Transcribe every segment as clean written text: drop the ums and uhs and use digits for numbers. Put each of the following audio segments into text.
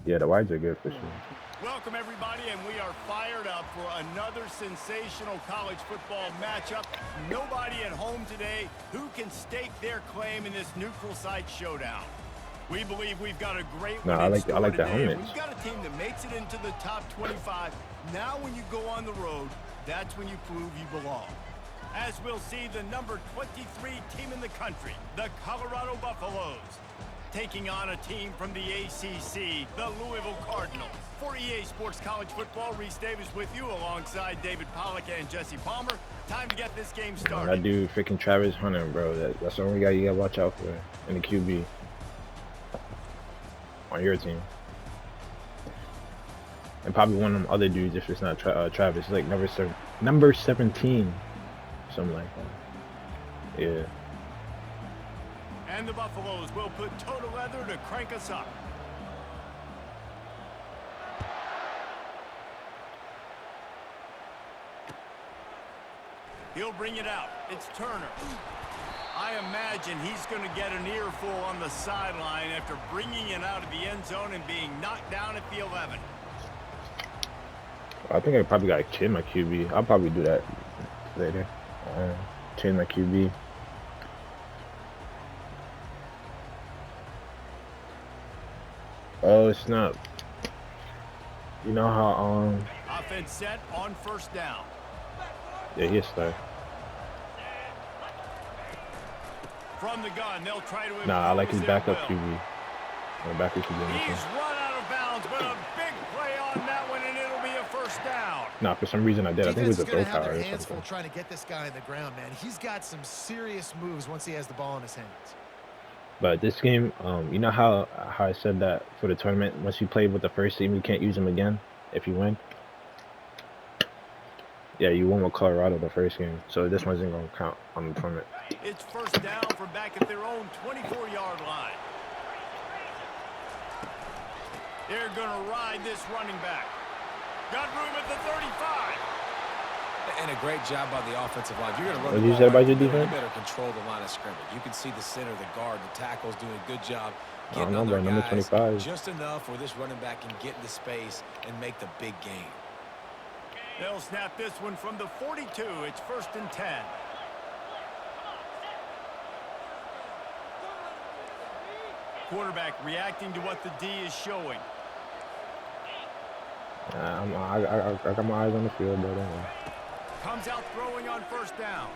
Yeah, the wides are good for sure. Welcome, everybody, and we are fired up for another sensational college football matchup. Nobody at home today who can stake their claim in this neutral site showdown. We believe we've got a great one in store I like that today. helmet. We've got a team that makes it into the top 25. Now when you go on the road, that's when you prove you belong. As we'll see, the number 23 team in the country, the Colorado Buffaloes, taking on a team from the ACC, the Louisville Cardinals. For EA Sports College Football, Reese Davis with you alongside David Pollack and Jesse Palmer. Time to get this game started. That dude, freaking Travis Hunter, bro. That's the only guy you gotta watch out for in the QB on your team. And probably one of them other dudes if it's not Travis, like number 17, something like that. Yeah. And the Buffaloes will put total leather to crank us up. He'll bring it out. It's Turner. I imagine he's going to get an earful on the sideline after bringing it out of the end zone and being knocked down at the 11. I think I probably got to change my QB. I'll probably do that later. Change my QB. Oh, snap. You know how, Offense set on first down. Yeah, he'll start. From the gun, they'll try to Nah, I like his backup QB. Backup QB. He's run out of bounds, but a big play on that one, and it'll be a first down. Nah, for some reason I did. I think it was a throw power or hands something. full trying to get this guy in the ground, man. He's got some serious moves once he has the ball in his hands. But this game, you know how I said that for the tournament, once you play with the first team, you can't use them again if you win. Yeah, you won with Colorado the first game, so this one isn't going to count on the tournament. It's first down from back at their own 24-yard line. They're going to ride this running back. Got room at the 35. And a great job by the offensive line. You're going to run What the did you say ball about your right, defense? you better control the line of scrimmage. You can see the center, the guard, the tackle's doing a good job I getting don't on know, their bro. Number guys 25. just enough where this running back can get into space and make the big game. They'll snap this one from the 42. It's first and 10. Quarterback reacting to what the D is showing. I got my eyes on the field, bro. Don't worry. Comes out throwing on first down.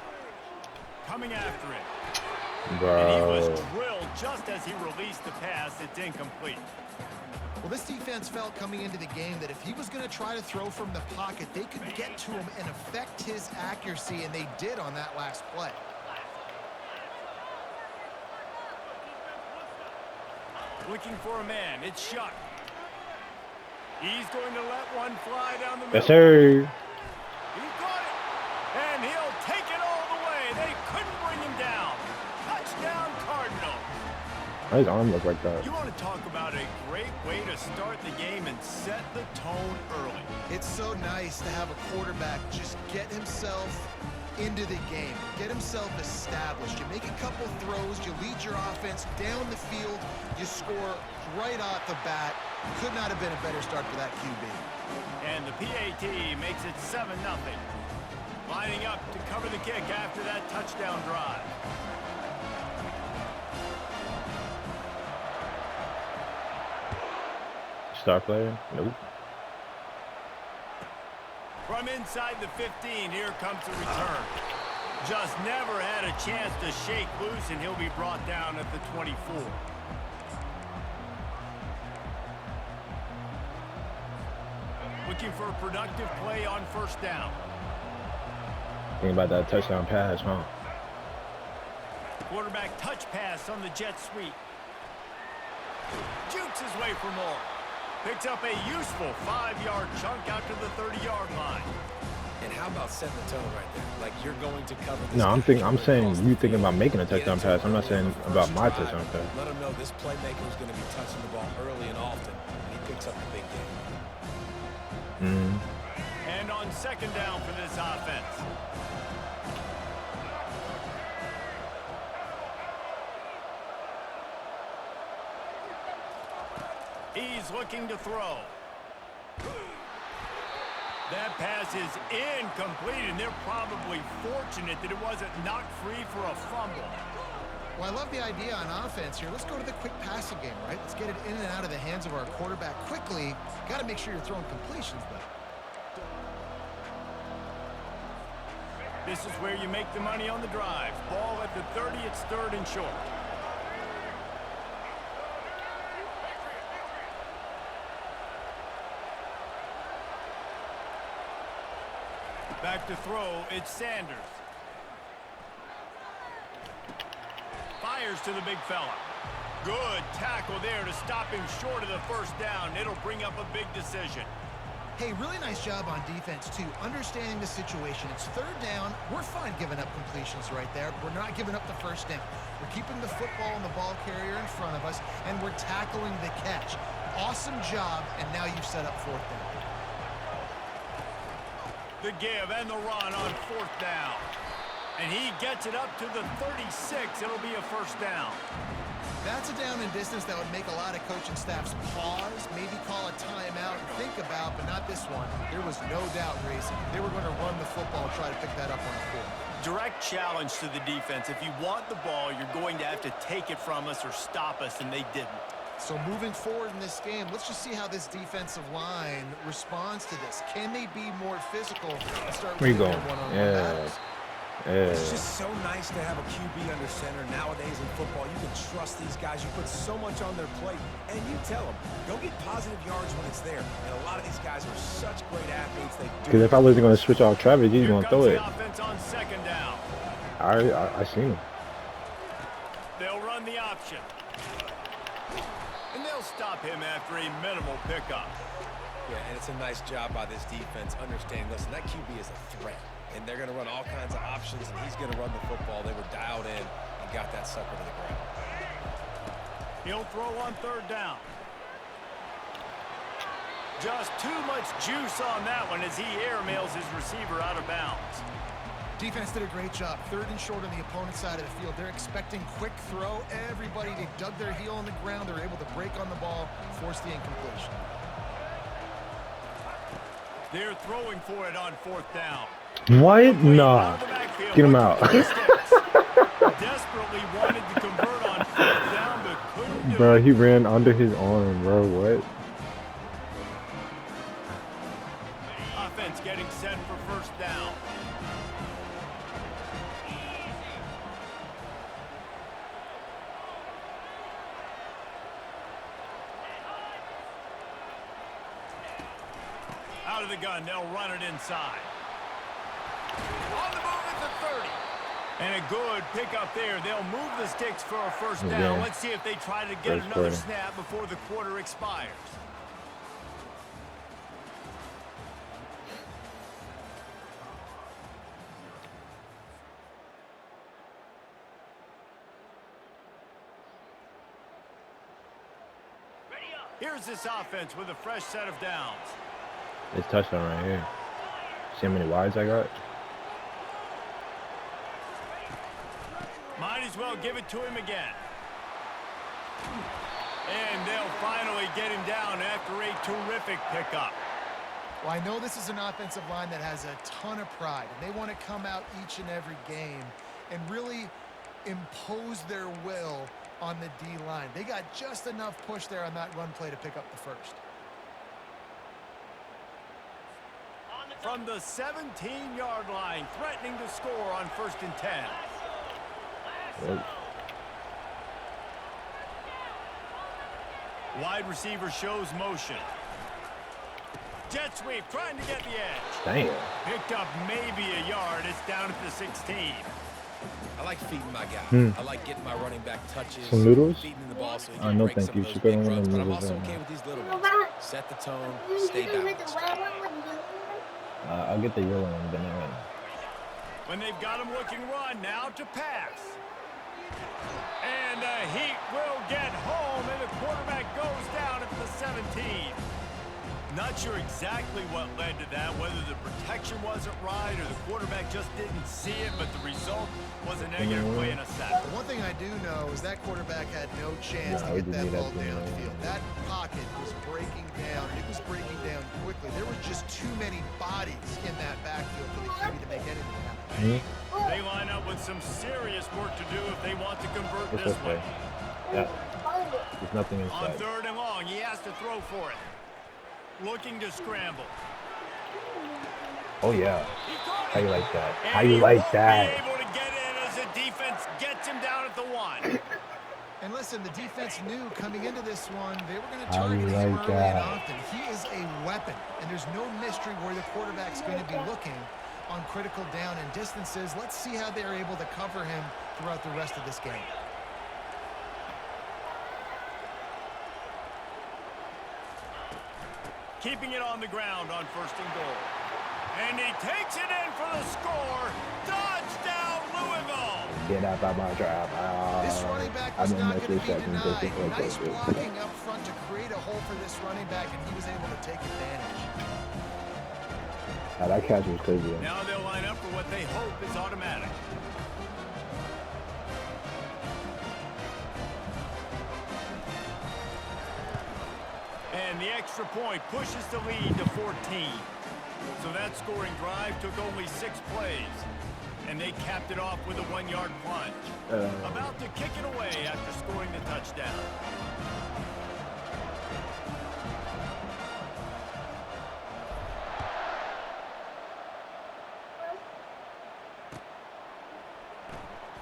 Coming after it. And he Bro. was drilled just as he released the pass. It's incomplete. Well, this defense felt coming into the game that if he was going to try to throw from the pocket, they could get to him and affect his accuracy, and they did on that last play. Looking for a man. It's Shuck. He's going to let one fly down the middle. Yes, sir. He got it. And he'll take it all the way. They couldn't bring him down. Touchdown, Cardinals. Why his arm look like that? You want to talk about a great way to start the game and set the tone early. It's so nice to have a quarterback just get himself into the game, get himself established. You make a couple throws, you lead your offense down the field, you score right off the bat. Could not have been a better start for that QB. And the PAT makes it 7-0. Lining up to cover the kick after that touchdown drive. Star player? Nope. From inside the 15, here comes the return. Just never had a chance to shake loose, and he'll be brought down at the 24. Looking for a productive play on first down. Think about that touchdown pass, huh? Quarterback touch pass on the jet sweep. Jukes his way for more. Picks up a useful 5-yard chunk out to the 30-yard line. And how about setting the tone right there? Like you're going to cover this. No, I'm saying you thinking about making a touchdown Get it to pass. I'm not saying first about my drive. touchdown pass. Let him know this playmaker is going to be touching the ball early and often, and he picks up the big game. And on second down for this offense. He's looking to throw. That pass is incomplete, and they're probably fortunate that it wasn't knocked free for a fumble. Well, I love the idea on offense here. Let's go to the quick passing game, right? Let's get it in and out of the hands of our quarterback quickly. Got to make sure you're throwing completions, though. This is where you make the money on the drive. Ball at the 30, it's 3rd and short. Back to throw, it's Sanders. Fires to the big fella. Good tackle there to stop him short of the first down. It'll bring up a big decision. Hey, really nice job on defense, too. Understanding the situation. It's 3rd down. We're fine giving up completions right there. We're not giving up the first down. We're keeping the football and the ball carrier in front of us, and we're tackling the catch. Awesome job, and now you've set up 4th down. The give and the run on 4th down. And he gets it up to the 36. It'll be a first down. That's a down and distance that would make a lot of coaching staffs pause, maybe call a timeout and think about, but not this one. There was no doubt, Grayson. They were going to run the football and try to pick that up on 4th. Direct challenge to the defense. If you want the ball, you're going to have to take it from us or stop us, and they didn't. So moving forward in this game, let's just see how this defensive line responds to this. Can they be more physical and start Where you winning going? their one-on-one Yeah. battles? It's just so nice to have a QB under center. Nowadays in football, you can trust these guys. You put so much on their plate, and you tell them, go get positive yards when it's there. And a lot of these guys are such great athletes. They do. Because if I wasn't going to switch off Travis, he's Here going to comes throw the it. offense on 2nd down. I seen him. They'll run the option. And they'll stop him after a minimal pickup. Yeah, and it's a nice job by this defense understanding, listen, that QB is a threat. And they're going to run all kinds of options, and he's going to run the football. They were dialed in and got that sucker to the ground. He'll throw on 3rd down. Just too much juice on that one as he airmails his receiver out of bounds. Defense did a great job. 3rd and short on the opponent's side of the field. They're expecting quick throw. Everybody, they dug their heel on the ground. They're able to break on the ball, force the incompletion. They're throwing for it on 4th down. What? Nah. Get him out. Desperately wanted to convert on 4th down, but couldn't do Bro, it. he ran under his arm, bro. What? Offense getting set for 1st down. Out of the gun, they'll run it inside. On the move at the 30. And a good pickup there. They'll move the sticks for a first down. Yeah. Let's see if they try to get First another quarter. snap before the quarter expires. Here's this offense with a fresh set of downs. It's touchdown right here. See how many wides I got? Might as well give it to him again. And they'll finally get him down after a terrific pickup. Well, I know this is an offensive line that has a ton of pride, and they want to come out each and every game and really impose their will on the D-line. They got just enough push there on that run play to pick up the first. From the 17-yard line, threatening to score on 1st and 10. Yep. Wide receiver shows motion. Jet sweep, trying to get the edge. Damn. Picked up maybe a yard. It's down at the 16. I like feeding my guy. I like getting my running back touches. Some noodles? Feeding the ball so he Oh, can no, break thank some you. of those She big couldn't runs. run But I'm noodles also right okay now. with these little ones. Set the tone, stay balanced. I'll get the yellow one, but not right now. When they've got him looking run, now to pass. And the Heat will get home, and the quarterback goes down at the 17. Not sure exactly what led to that, whether the protection wasn't right or the quarterback just didn't see it, but the result was a negative play in a sack. The one thing I do know is that quarterback had no chance Yeah, to I get would that need that ball thing, downfield. That pocket was down, and it was breaking down quickly. There were just too many bodies in that backfield for the QB to make anything happen. They line up with some serious work to do if they want to convert What's this this one. way? Yeah. There's nothing On inside. 3rd and long, he has to throw for it. Looking to scramble. Oh yeah. He caught How it. you like that? And How you he like won't that? be able to get in as the defense gets him down at the 1. And listen, the defense knew coming into this one, they were going to How target you him like early and that? often. He is a weapon, and there's no mystery where the quarterback's going to be looking on critical down and distances. Let's see how they're able to cover him throughout the rest of this game. Keeping it on the ground on 1st and goal. And he takes it in for the score. Touchdown, Louisville! Get out of my trap. This running back was not going to be denied. Nice blocking up front to create a hole for this running back, and he was able to take advantage. That catch was crazy. Now they'll line up for what they hope is automatic. And the extra point pushes the lead to 14. So that scoring drive took only 6 plays. And they capped it off with a 1-yard plunge. About to kick it away after scoring the touchdown.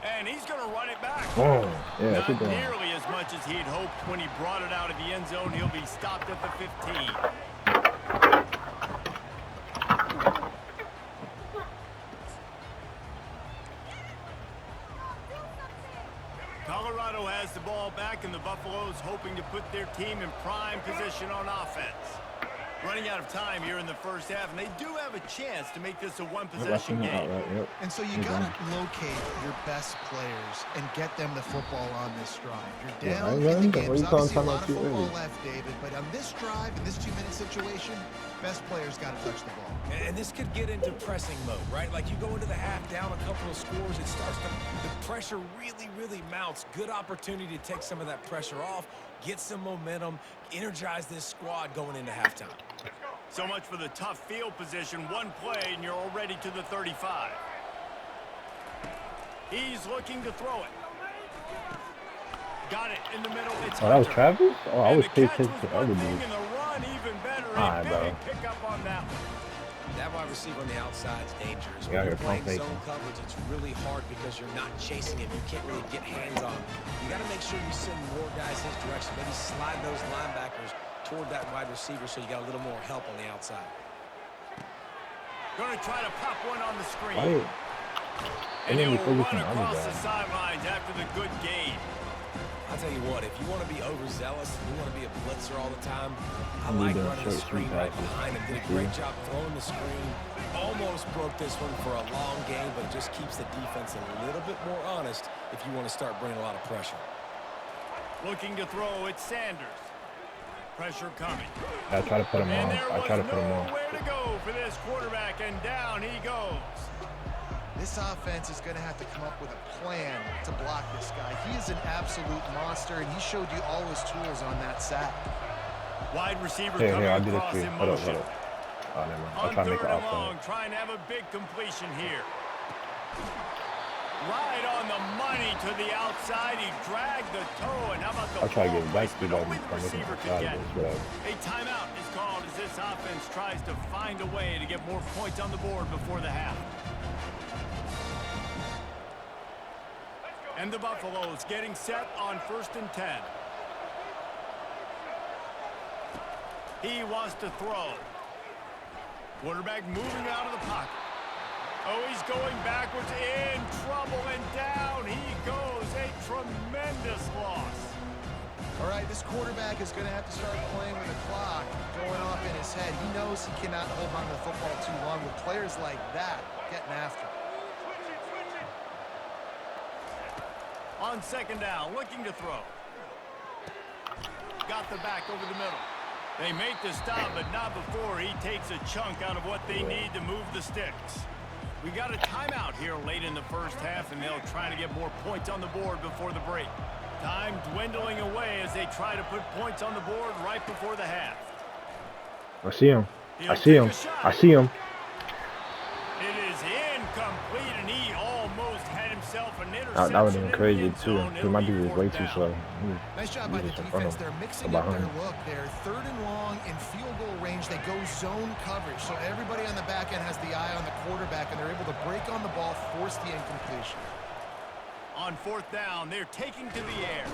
And he's going to run it back. Oh, yeah, Not keep going. nearly as much as he'd hoped when he brought it out of the end zone. He'll be stopped at the 15. Colorado has the ball back, and the Buffaloes hoping to put their team in prime position on offense. Running out of time here in the first half, and they do have a chance to make this a one-possession game. Yep. And so you got to locate your best players and get them the football on this drive. You're down in the game. There's obviously a lot of football left, David, but on this drive, in this 2-minute situation, best players got to touch the ball. And this could get into pressing mode, right? Like you go into the half down a couple of scores, it starts to, the pressure really mounts. Good opportunity to take some of that pressure off, get some momentum, energize this squad going into halftime. So much for the tough field position. One play, and you're already to the 35. He's looking to throw it. Got it in the middle. It's Oh, that was Hunter. Travis? Oh, I And was the paying catch attention to was the other one thing, dude. and the run even better. Alright, A bro. big pickup on that one. That wide receiver on the outside is dangerous. Yeah, When you're you're playing pump zone coverage, it's really hard because you're not chasing him. You can't really get hands on him. You got to make sure you send more guys his direction. Maybe slide those linebackers toward that wide receiver so you got a little more help on the outside. Going to try to pop one on the screen. Why? And then he'll we focus run on the other across the guy. sidelines after the good gain. I'll tell you what, if you want to be overzealous and you want to be a blitzer all the time, I I'm like doing running the short screen sweep right passes. behind him. Did a great job throwing the screen. Almost broke this one for a long game, but it just keeps the defense a little bit more honest if you want to start bringing a lot of pressure. Looking to throw, it's Sanders. Pressure coming. I try to put him And on. there I was try to put him on. nowhere to go for this quarterback, and down he goes. This offense is going to have to come up with a plan to block this guy. He is an absolute monster, and he showed you all his tools on that sack. Wide receiver Here, coming I'll do this across for you. in Hold up, motion. hold up. Oh, never mind. I'll On try to make 3rd it and long, off. trying to have a big completion here. Right on the money to the outside. He dragged the toe, and how about the I'll try to ball get back to placement? that Only the and receiver making could it get. out of this, whatever. A timeout is called as this offense tries to find a way to get more points on the board before the half. And the Buffaloes getting set on 1st and 10. He wants to throw. Quarterback moving out of the pocket. Oh, he's going backwards, in trouble, and down he goes. A tremendous loss. All right, this quarterback is going to have to start playing with the clock going off in his head. He knows he cannot hold on to the football too long with players like that getting after him. On 2nd down, looking to throw. Got the back over the middle. They make the stop, but not before he takes a chunk out of what they need to move the sticks. We got a timeout here late in the first half, and they'll try to get more points on the board before the break. Time dwindling away as they try to put points on the board right before the half. I see him. He'll I see take him. a shot. I see him. It is incomplete, and he almost had himself an interception. That would have been in the crazy end too. zone. He It'll might be be way fourth too down. slow. Nice job He by the was in front defense. of him. They're mixing About up their him. look there. 3rd and long in field goal range. They go zone coverage. So everybody on the back end has the eye on the quarterback, and they're able to break on the ball, force the incompletion. On 4th down, they're taking to the air.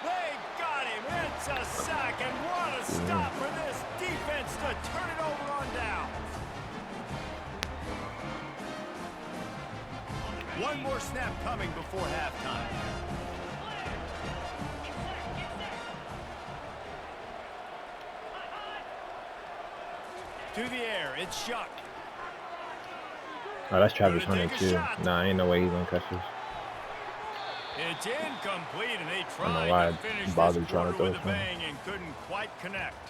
They got him. It's a sack, and what a stop for this defense to turn it over on downs. One more snap coming before halftime. To the air, it's Shuck. Oh, that's Travis Hunter too. Nah, ain't no way he's gonna catch this. It's incomplete, and they I don't know tried why to I finish bothered this trying quarter to with throw a it from. bang and couldn't quite connect.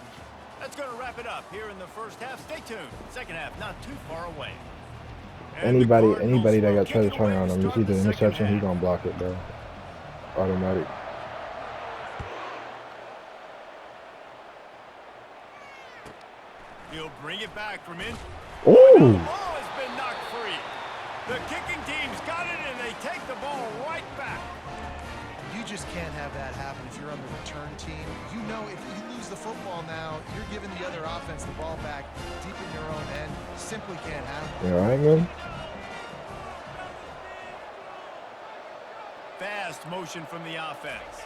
That's going to wrap it up here in the first half. Stay tuned. Second half not too far away. And the Cardinals Anybody that will got kick Travis it Hunter away on to him, you start see the second interception, he's half. gonna block it, bro. Automatic. He'll bring it back from in. The Ooh! ball has been knocked free. The kicking team's got it, and they take the ball right back. You just can't have that happen if you're on the return team. You know if you lose the football now, you're giving the other offense the ball back deep in your own end. Simply can't happen. You alright, man? Fast motion from the offense.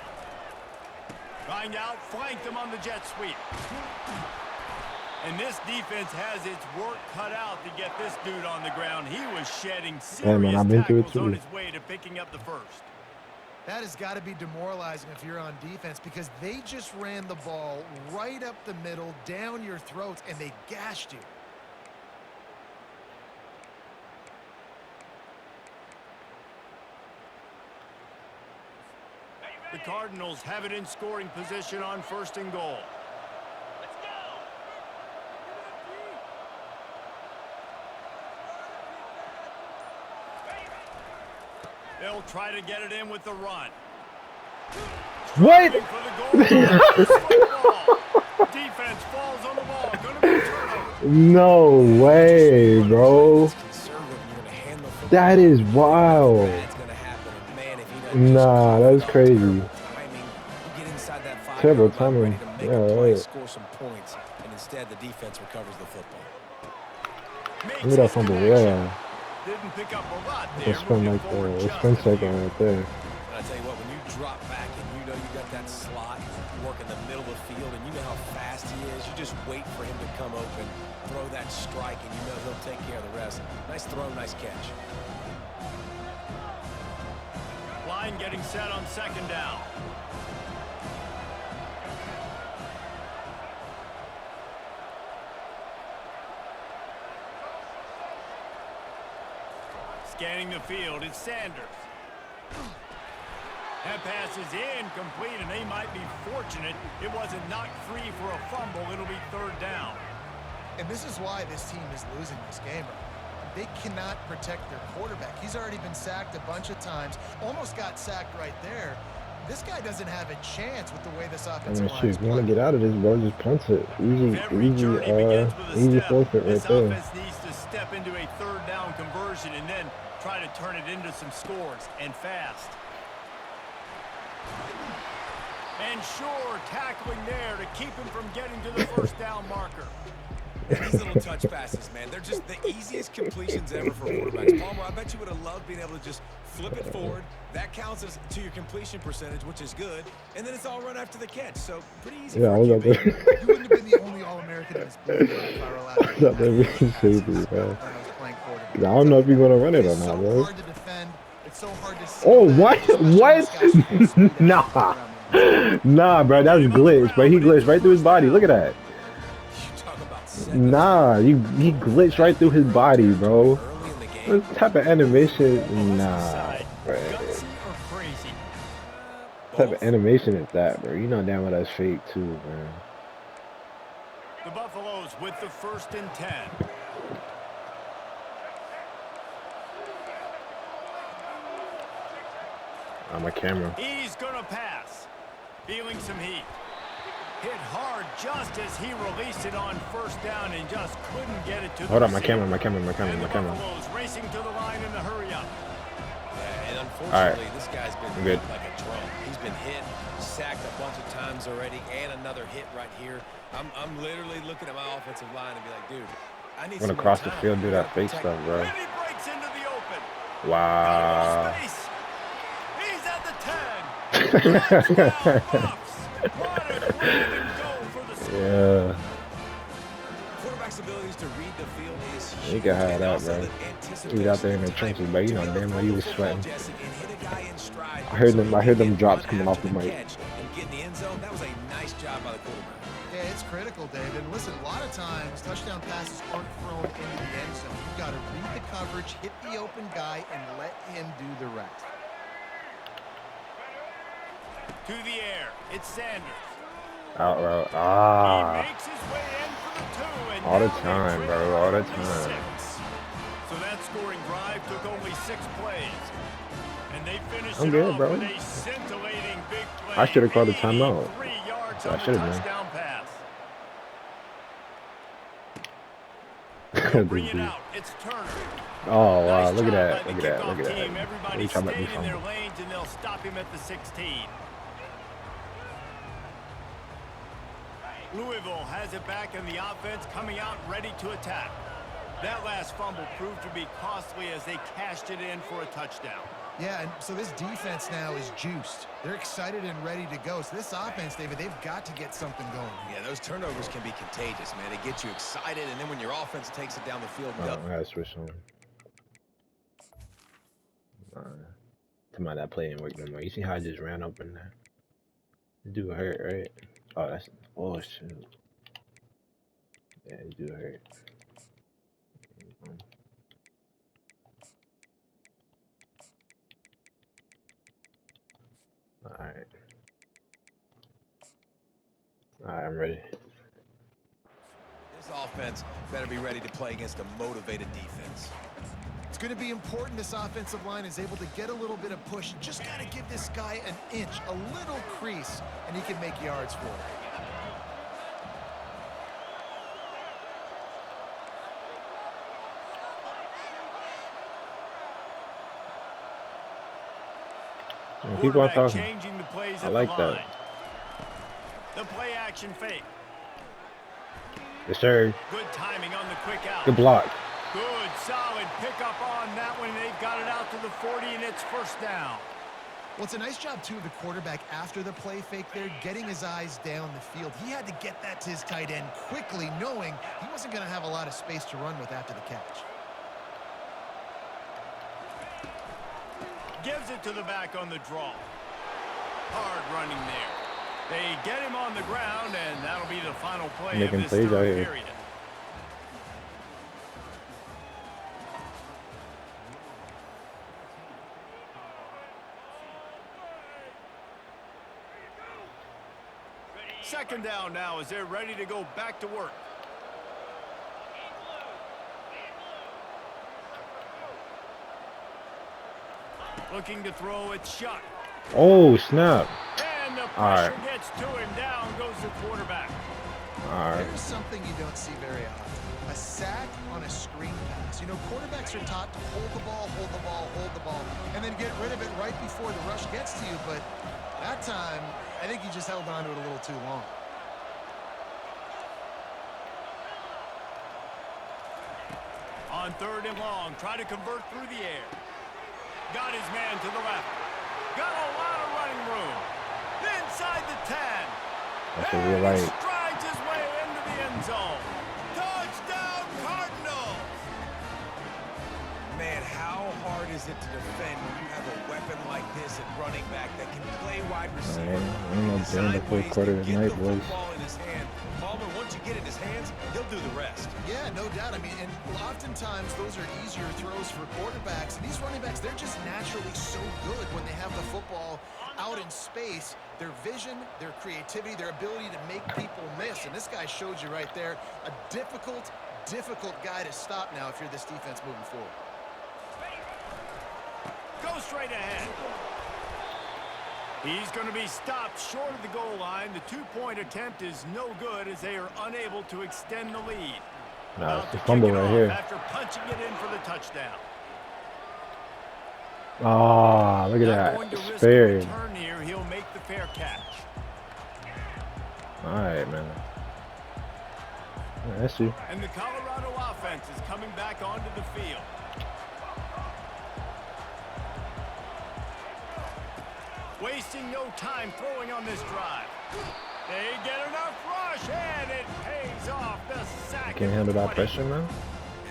Find out, flanked them on the jet sweep. And this defense has its work cut out to get this dude on the ground. He was shedding serious man, I've been through it tackles on too. his way to picking up the first. That has got to be demoralizing if you're on defense because they just ran the ball right up the middle, down your throats, and they gashed you. The Cardinals have it in scoring position on 1st and goal. They'll try to get it in with the run. What? For the goal. Defense falls on the ball. Gonna be a turnover. No way, bro. That is wild. Nah, that's crazy. Terrible timing. Yeah, right. Score some points, and instead the defense recovers the football. Look at that fumble. Yeah. Didn't pick up a lot there. It's spin like the spin cycle right there. But I tell you what, when you drop back and you know you got that slot, work in the middle of the field, and you know how fast he is, you just wait for him to come open, throw that strike, and you know he'll take care of the rest. Nice throw, nice catch. Line getting set on 2nd down. Scanning the field, it's Sanders. That pass is incomplete, and they might be fortunate it wasn't knocked free for a fumble. It'll be 3rd down. And this is why this team is losing this game. They cannot protect their quarterback. He's already been sacked a bunch of times. Almost got sacked right there. This guy doesn't have a chance with the way this I offensive mean, line shoot, is if you want to playing. get out of this, bro, just punt it. Every journey begins with a Easy step. forfeit right This there. offense needs to step into a 3rd down conversion and then try to turn it into some scores, and fast. And sure, tackling there to keep him from getting to the 1st down marker. These little touch passes, man, they're just the easiest completions ever for quarterbacks. Palmer, I bet you would have loved being able to just flip it forward. That counts as to your completion percentage, which is good. And then it's all run after the catch. So pretty easy. Yeah, I was up there. You wouldn't have been the only All-American in this blue game if I were allowed to. That made me crazy, bro. When I was playing quarterback. I don't know if you're gonna run it or It's not, so bro. hard to defend. It's so hard to see Oh, back, what? especially when What? this guy's full speed Nah. around the Nah, bro, that's glitch, bro. He glitched right through his body. Look at that. You talk about seconds Nah, he glitched right through his body, bro. early in the game. What type of animation? Nah, bro. Gutsy or crazy? What type of animation is that, bro? You know damn well that's fake too, man. The Buffaloes with the 1st and 10. On my camera. He's going to pass. Feeling some heat. Hit hard just as he released it on first down and just couldn't get it to the Hold on, my receiver. camera. And the Buffaloes racing to the line in the hurry up. Yeah, and unfortunately, this guy's been good. hit like a drum. He's been hit, sacked a bunch of times already, and another hit right here. I'm literally looking at my offensive line and be like, dude, I need I'm some gonna cross more the time. field, do that Gotta fake protect stuff, bro. And he breaks into the open. Wow. Space. He's at the 10. Touchdown, Buffs. What a grab and go for the score. Yeah. Quarterback's abilities to read the field is You huge. can have and that, also bro. the He was out there in the anticipation trenches, and but you know timing to damn be well able he to was throw the football, sweating. Jesse, and hit a guy in stride. I heard So them. he I heard can them get drops one coming off after the mic. catch and get in the end zone. That was a nice job by the quarterback. Yeah, it's critical, David. And listen, a lot of times touchdown passes aren't thrown into the end zone. You've got to read the coverage, hit the open guy, and let him do the rest. To the air. It's Sanders. Out route. He Ah. makes his way in for the 2. And All the now they time, trail bro. All the by only time. 6. So that scoring drive took only 6 plays. And they finished I'm it good, off bro. with a scintillating big play. I should have called a timeout. 83 yards I on the should have touchdown pass. done. They'll bring it out. It's Turner. Oh wow! Nice Look at job that! by Look the at that! kickoff Look at that! team. What are you Everybody talking about? stayed in their Fumble? lanes, and they'll stop him at the 16. Louisville has it back in the offense, coming out ready to attack. That last fumble proved to be costly as they cashed it in for a touchdown. Yeah, and so this defense now is juiced. They're excited and ready to go. So this offense, David, they've got to get something going. Yeah, those turnovers can be contagious, man. They get you excited, and then when your offense takes it down the field, Oh, I gotta switch on. To my that play didn't work no more. You see how I just ran up in there? Do hurt, right? Oh, that's shoot. Yeah, it do hurt. Alright. Alright, I'm ready. this offense better be ready to play against a motivated defense. It's going to be important this offensive line is able to get a little bit of push. Just got to give this guy an inch, a little crease, and he can make yards for it. Keep on talking. Changing the plays I at like the that. line. The play action fake. Yes, sir. Good timing on the quick out. Good block. Good, solid pickup on that one. They've got it out to the 40, and it's first down. Well, it's a nice job, too, of the quarterback after the play fake there, getting his eyes down the field. He had to get that to his tight end quickly, knowing he wasn't going to have a lot of space to run with after the catch. Gives it to the back on the draw. Hard running there. They get him on the ground, and that'll be the final play Making of this plays out third here. period. Second down now as they're ready to go back to work. Looking to throw, it's shot. Oh, snap. And the All pressure right. gets to him. Down goes the quarterback. All right. Here's something you don't see very often. A sack on a screen pass. You know, quarterbacks are taught to hold the ball, hold the ball, hold the ball, and then get rid of it right before the rush gets to you. But that time, I think he just held on to it a little too long. On third and long, try to convert through the air. Got his man to the left. Got a lot of running room. Inside the 10. That's what we And like. he strides his way into the end zone. Touchdown, Cardinals! Man, how hard is it to defend when you have a weapon like this at running back that can play wide receiver? Man, ain't no during the fourth quarter tonight, boys. Ball in his hand. Palmer, once you get in his hands, he'll do the rest. Yeah, no doubt. I mean, and oftentimes those are easier throws for quarterbacks. And these running backs, they're just naturally so good when they have the football out in space. Their vision, their creativity, their ability to make people miss. And this guy showed you right there, a difficult guy to stop now if you're this defense moving forward. Go straight ahead. He's going to be stopped short of the goal line. The two-point attempt is no good as they are unable to extend the lead. Nah, it's the fumble right here. After punching it in for the touchdown. Oh, look at that. It's fair. Here, he'll make the fair catch. All right, man. That's you. And the Colorado offense is coming back onto the field. Wasting no time throwing on this drive. They get enough rush, and it pays off. The sack. Can't handle that pressure, man.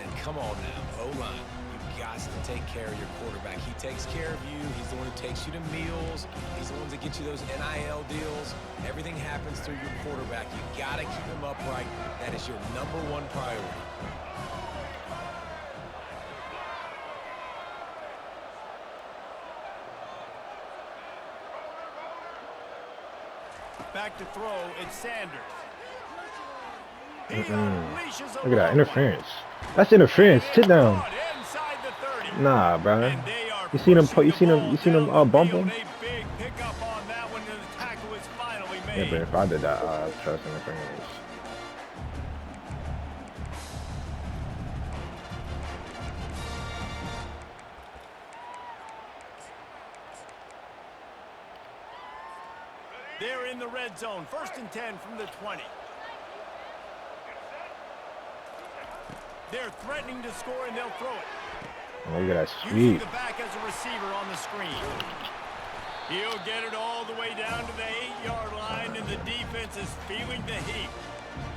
And come on now, O-line. You've got to take care of your quarterback. He takes care of you. He's the one who takes you to meals. He's the one that gets you those NIL deals. Everything happens through your quarterback. You got to keep him upright. That is your #1 priority. Back to throw, it's Sanders. He Look at that interference. That's interference. Sit down. Nah, bro. You seen him? You seen him bump him? Yeah, but if I did that, I'd trust interference. They're in the red zone. 1st and 10 from the 20. They're threatening to score, and they'll throw it. Oh, look at that Using sweep. the back as a receiver on the screen. He'll get it all the way down to the 8-yard line, and the defense is feeling the heat.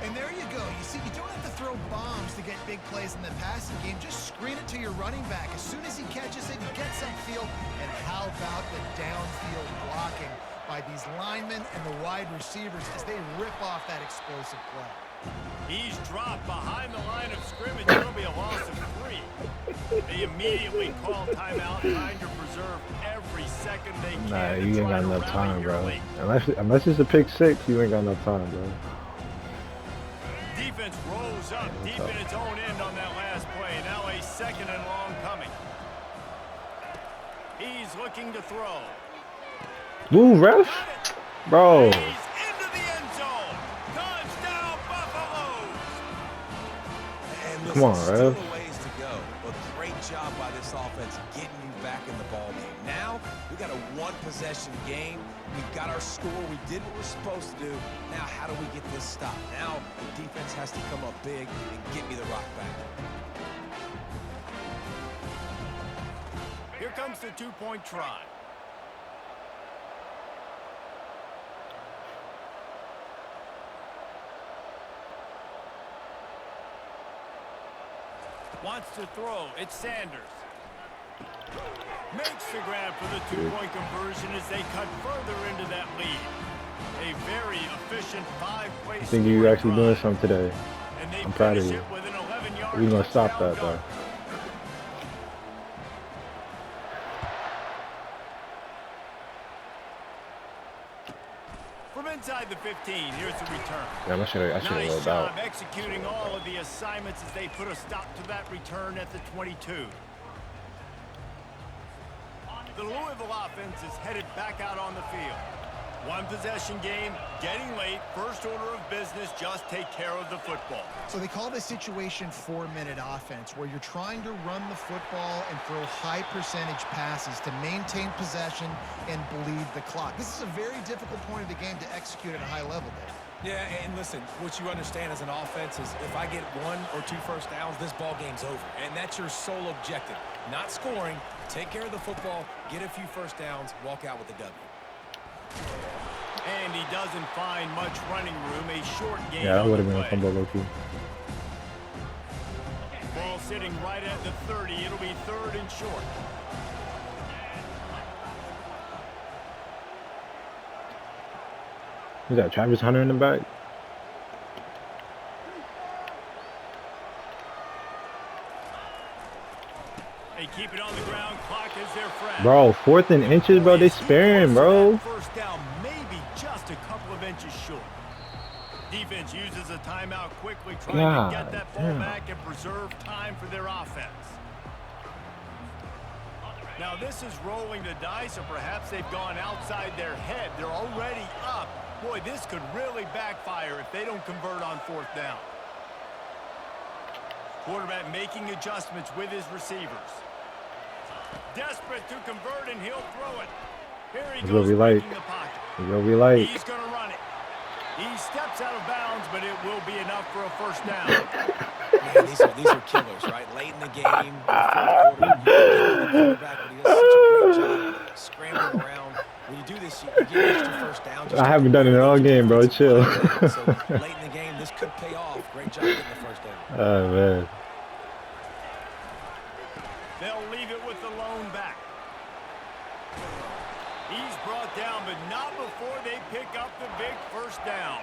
And there you go. You see, you don't have to throw bombs to get big plays in the passing game. Just screen it to your running back. As soon as he catches it, he gets upfield. And how about the downfield blocking by these linemen and the wide receivers as they rip off that explosive play? He's dropped behind the line of scrimmage. It'll be a loss of 3. They immediately call timeout, trying to preserve every second they can. Nah, you ain't got enough time, bro. Unless it's a pick 6, you ain't got enough time, bro. Defense rolls up deep in its own end on that last play. Now a 2nd and long coming. He's looking to throw. Move, ref. Bro. He's into the end zone. Touchdown, Buffaloes. And listen, Come on, still Rev. a ways to go, but great job by this offense getting you back in the ball game. Now we got a 1-possession game. We've got our score. We did what we're supposed to do. Now how do we get this stopped? Now the defense has to come up big and get me the rock back. Here comes the 2-point try. Wants to throw. It's Sanders. Makes the grab for the 2-point conversion as they cut further into that lead. A very efficient 5-play. I think you actually doing something today. And they I'm proud of finish you. it with an 11-yard We're gonna stop touchdown that, go. though. From inside the 15, here's the return. Yeah, I should have Nice rolled job out. executing all of the assignments as they put a stop to that return at the 22. The Louisville offense is headed back out on the field. 1-possession game, getting late, first order of business, just take care of the football. So they call this situation 4-minute offense, where you're trying to run the football and throw high percentage passes to maintain possession and bleed the clock. This is a very difficult point of the game to execute at a high level, Dave. Yeah, and listen, what you understand as an offense is if I get 1 or 2 first downs, this ball game's over. And that's your sole objective. Not scoring, take care of the football, get a few first downs, walk out with a W. And he doesn't find much running room, a short game. Yeah, that would have been a play. fumble, low-key. Ball sitting right at the 30. It'll be 3rd and short. Who's that, Travis Hunter in the back? They keep it on the ground. Clock is their friend. Bro, 4th and inches, bro. They sparing, bro. First down, maybe just a couple of inches short. Defense uses a timeout quickly, trying to get that ball back and preserve time for their offense. Now this is rolling the dice, or perhaps they've gone outside their head. They're already up. Boy, this could really backfire if they don't convert on 4th down. Quarterback making adjustments with his receivers. Desperate to convert, and he'll throw it. Here he That's what goes, we like. breaking the pocket. That's what we like. He's going to run it. He steps out of bounds, but it will be enough for a 1st down. Man, these are killers, right? Late in the game, the 4th quarter, you get the quarterback, but he does such a great job scrambling around. When you do this, you get extra 1st down. I haven't done it all game, bro. Chill. So late in the game, this could pay off. Great job getting the 1st down. Oh man. They'll leave it with the lone back. He's brought down, but not before they pick up the big 1st down.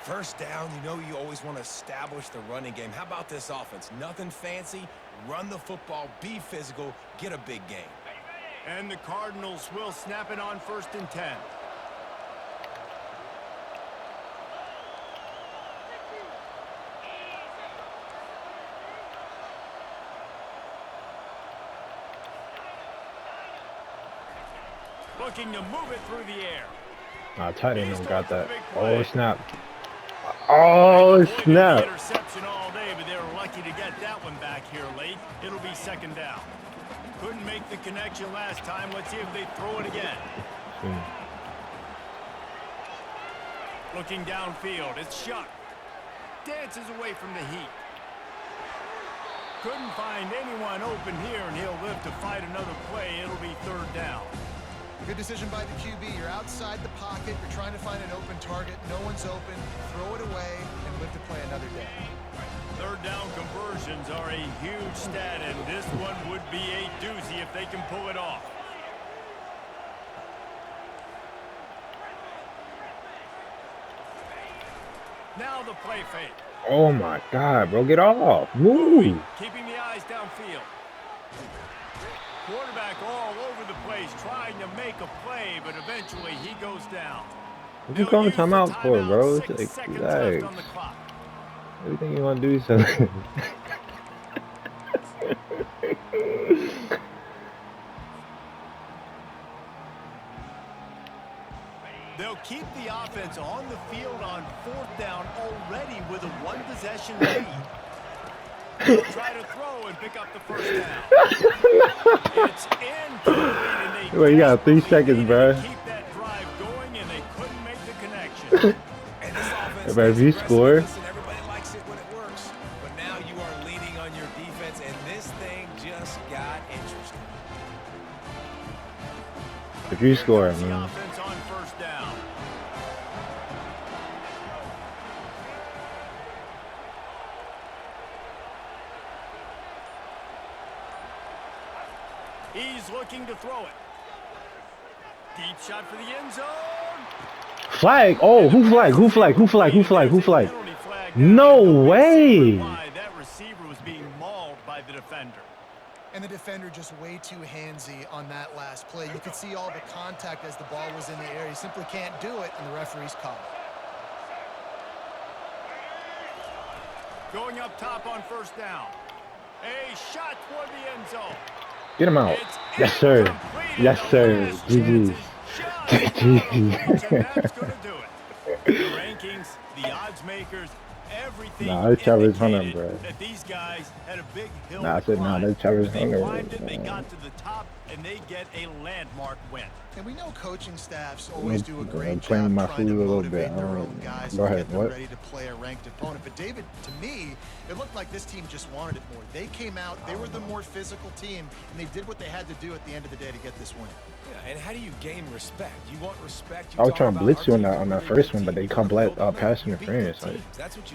1st down, you know you always want to establish the running game. How about this offense? Nothing fancy. Run the football, be physical, get a big gain. And the Cardinals will snap it on 1st and 10. Looking to move it through the air. Tight end don't got that. Oh snap. Oh snap. Interception all day, but they were lucky to get that one back here late. It'll be 2nd down. Couldn't make the connection last time. Let's see if they throw it again. Looking downfield, it's Shuck. Dances away from the heat. Couldn't find anyone open here, and he'll live to fight another play. It'll be 3rd down. Good decision by the QB. You're outside the pocket. You're trying to find an open target. No one's open. Throw it away and live to play another day. 3rd down conversions are a huge stat, and this one would be a doozy if they can pull it off. Now the play fake. Oh my God, bro, get off. Move. Keeping the eyes downfield. Quarterback all over the place trying to make a play, but eventually he goes down. What you calling timeout for, bro? It's 6 like, seconds left on the clock. everything you want to do is something. They'll keep the offense on the field on 4th down already with a 1-possession lead. They'll try to throw and pick up the 1st down. It's incomplete, and they Well, you got 3 seconds, bro. keep that drive going, and they couldn't make the connection. And this offense But if you score, listen, everybody likes it when it works. But now you are leaning on your defense, and this thing just got interesting. if you score, Here's the man. offense on 1st down. He's looking to throw it. Deep shot for the end zone. Flag. Oh, who flag? Who flag? Who flag? Who flag? Who flag? Penalty flag. No way. That receiver was being mauled by the defender. And the defender just way too handsy on that last play. You could see all the contact as the ball was in the air. He simply can't do it, and the referee's called it. Going up top on 1st down. A shot toward the end zone. Get him out. It's Yes, sir. incomplete, Yes, and the sir. last GG. chance is just out of reach, and that's gonna do it. The rankings, the odds makers, everything Nah, it's Travis Hunter, indicated bro. that these guys had a big hill Nah, I to said, nah, climb. that's Travis They Hunter, climbed it, they man. got to the top, and they get a landmark win. And we know coaching staffs always do a I'm great playing job my trying food to a little bit. motivate their own guys Go and ahead, get them what? ready to play a ranked opponent. But David, to me, it looked like this team just wanted it more. They came out, they were the more physical team, and they did what they had to do at the end of the day to get this win. Yeah, and how do you gain respect? You want respect. You I was talk trying to about blitz our you on team's that a really first good one, but team. they come Build pass momentum, interference. beat Like, teams. That's what you